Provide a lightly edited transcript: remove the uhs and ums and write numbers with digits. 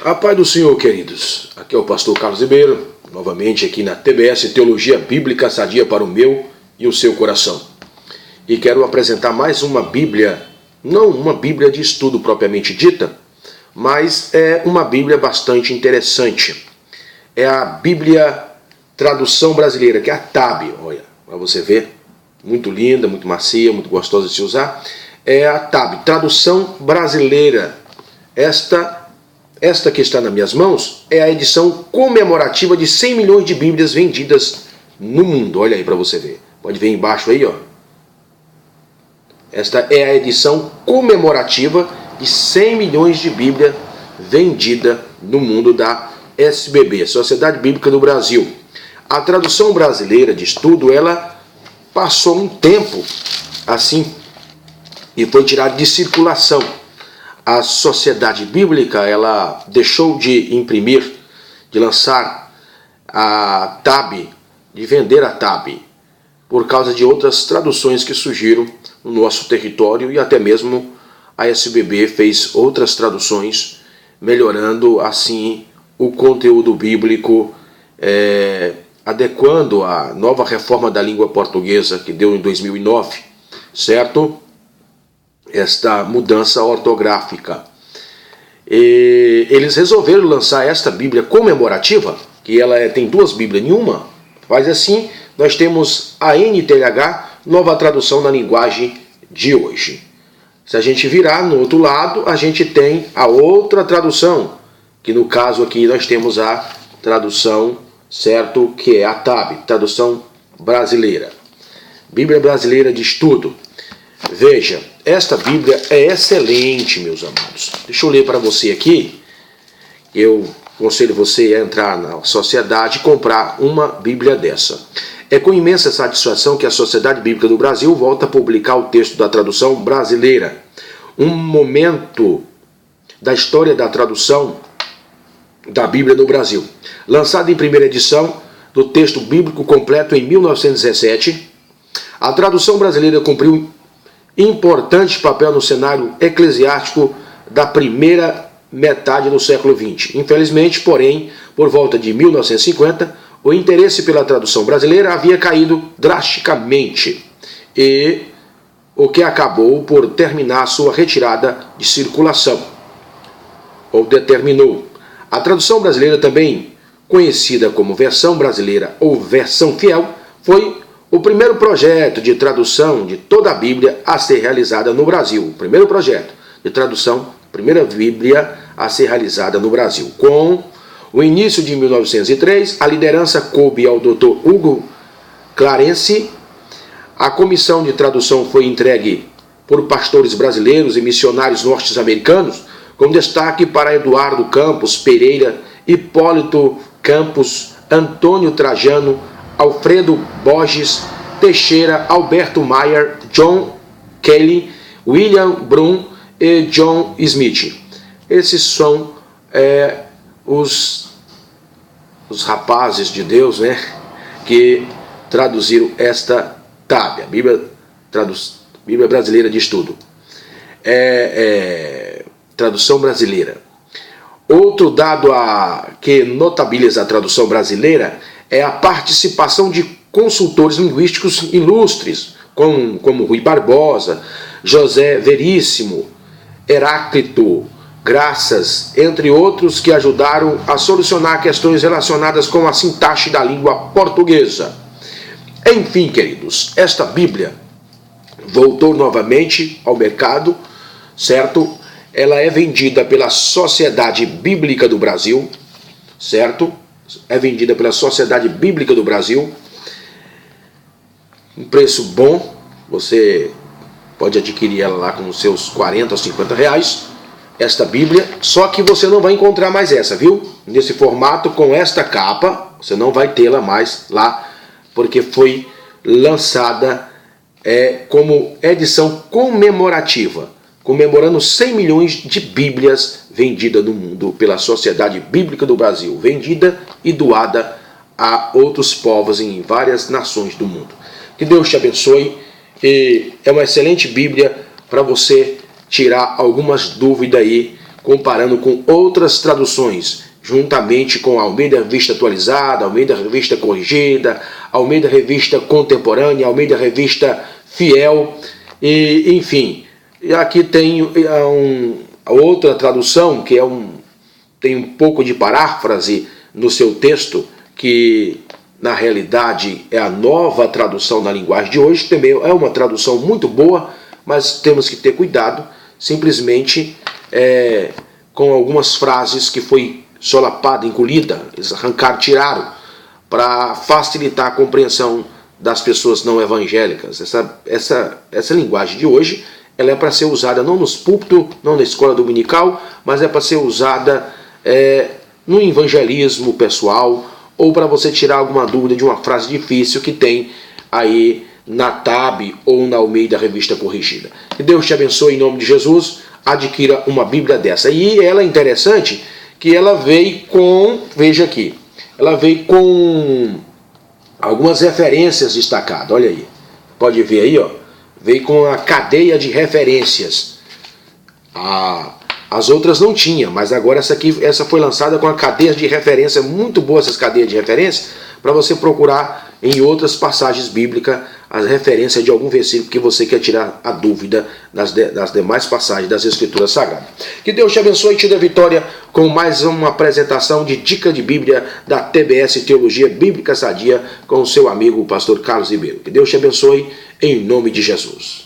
A paz do Senhor, queridos. Aqui é o pastor Carlos Ribeiro, novamente aqui na TBS Teologia Bíblica Sadia para o meu e o seu coração. E quero apresentar mais uma Bíblia, não uma Bíblia de estudo propriamente dita, mas é uma Bíblia bastante interessante. É a Bíblia Tradução Brasileira, que é a TAB, olha, para você ver, muito linda, muito macia, muito gostosa de se usar. É a TAB, Tradução Brasileira. Esta que está nas minhas mãos é a edição comemorativa de 100 milhões de Bíblias vendidas no mundo. Olha aí para você ver. Pode ver embaixo aí, ó. Esta é a edição comemorativa de 100 milhões de Bíblia vendida no mundo da SBB, Sociedade Bíblica do Brasil. A tradução brasileira de estudo, ela passou um tempo assim e foi tirada de circulação. A Sociedade Bíblica, ela deixou de imprimir, de lançar a TAB, de vender a TAB, por causa de outras traduções que surgiram no nosso território, e até mesmo a SBB fez outras traduções, melhorando assim o conteúdo bíblico, adequando a nova reforma da língua portuguesa que deu em 2009, certo? Esta mudança ortográfica. E eles resolveram lançar esta Bíblia comemorativa, que ela tem duas Bíblias em uma. Faz assim, nós temos a NTLH, nova tradução na linguagem de hoje. Se a gente virar no outro lado, a gente tem a outra tradução, que no caso aqui nós temos a tradução, certo, que é a TAB, tradução brasileira. Bíblia Brasileira de Estudo. Veja, esta Bíblia é excelente, meus amados. Deixa eu ler para você aqui. Eu aconselho você a entrar na sociedade e comprar uma Bíblia dessa. É com imensa satisfação que a Sociedade Bíblica do Brasil volta a publicar o texto da tradução brasileira. Um momento da história da tradução da Bíblia no Brasil. Lançada em primeira edição do texto bíblico completo em 1917, a tradução brasileira cumpriu importante papel no cenário eclesiástico da primeira metade do século XX. Infelizmente, porém, por volta de 1950, o interesse pela tradução brasileira havia caído drasticamente, e o que acabou por terminar sua retirada de circulação, ou determinou. A tradução brasileira, também conhecida como versão brasileira ou versão fiel, foi o primeiro projeto de tradução de toda a Bíblia a ser realizada no Brasil. O primeiro projeto de tradução, primeira Bíblia a ser realizada no Brasil. Com o início de 1903, a liderança coube ao Dr. Hugo Clarence. A comissão de tradução foi entregue por pastores brasileiros e missionários norte-americanos, com destaque para Eduardo Campos Pereira, Hipólito Campos, Antônio Trajano, Alfredo Borges Teixeira, Alberto Maier, John Kelly, William Brum e John Smith. Esses são os rapazes de Deus, né, que traduziram esta TAB, a Bíblia Brasileira de Estudo. Tradução brasileira. Outro dado que notabiliza a tradução brasileira é a participação de consultores linguísticos ilustres, como Rui Barbosa, José Veríssimo, Heráclito Graças, entre outros, que ajudaram a solucionar questões relacionadas com a sintaxe da língua portuguesa. Enfim, queridos, esta Bíblia voltou novamente ao mercado, certo? Ela é vendida pela Sociedade Bíblica do Brasil, certo? É vendida pela Sociedade Bíblica do Brasil. Um preço bom. Você pode adquirir ela lá com os seus 40 ou 50 reais. Esta Bíblia. Só que você não vai encontrar mais essa, viu? Nesse formato, com esta capa. Você não vai tê-la mais lá, porque foi lançada como edição comemorativa, comemorando 100 milhões de Bíblias vendidas no mundo pela Sociedade Bíblica do Brasil, vendida e doada a outros povos em várias nações do mundo. Que Deus te abençoe, e é uma excelente Bíblia para você tirar algumas dúvidas aí comparando com outras traduções, juntamente com Almeida Revista Atualizada, Almeida Revista Corrigida, Almeida Revista Contemporânea, Almeida Revista Fiel, e, enfim. E aqui tem outra tradução que tem um pouco de paráfrase no seu texto, que na realidade é a nova tradução na linguagem de hoje. Também é uma tradução muito boa, mas temos que ter cuidado, simplesmente com algumas frases que foi solapada, engolida, eles arrancaram, tiraram, para facilitar a compreensão das pessoas não evangélicas. Essa linguagem de hoje, ela é para ser usada não nos púlpitos, não na escola dominical, mas é para ser usada no evangelismo pessoal, ou para você tirar alguma dúvida de uma frase difícil que tem aí na TAB ou na Almeida Revista Corrigida. Que Deus te abençoe em nome de Jesus. Adquira uma Bíblia dessa. E ela é interessante que ela veio com, veja aqui, ela veio com algumas referências destacadas. Olha aí, pode ver aí, ó. Veio com a cadeia de referências. As outras não tinha, mas agora essa foi lançada com a cadeia de referência. Muito boa essas cadeias de referência, para você procurar em outras passagens bíblicas as referências de algum versículo que você quer tirar a dúvida das demais passagens das Escrituras Sagradas. Que Deus te abençoe e te dê vitória com mais uma apresentação de Dica de Bíblia da TBS Teologia Bíblica Sadia com o seu amigo, o pastor Carlos Ribeiro. Que Deus te abençoe em nome de Jesus.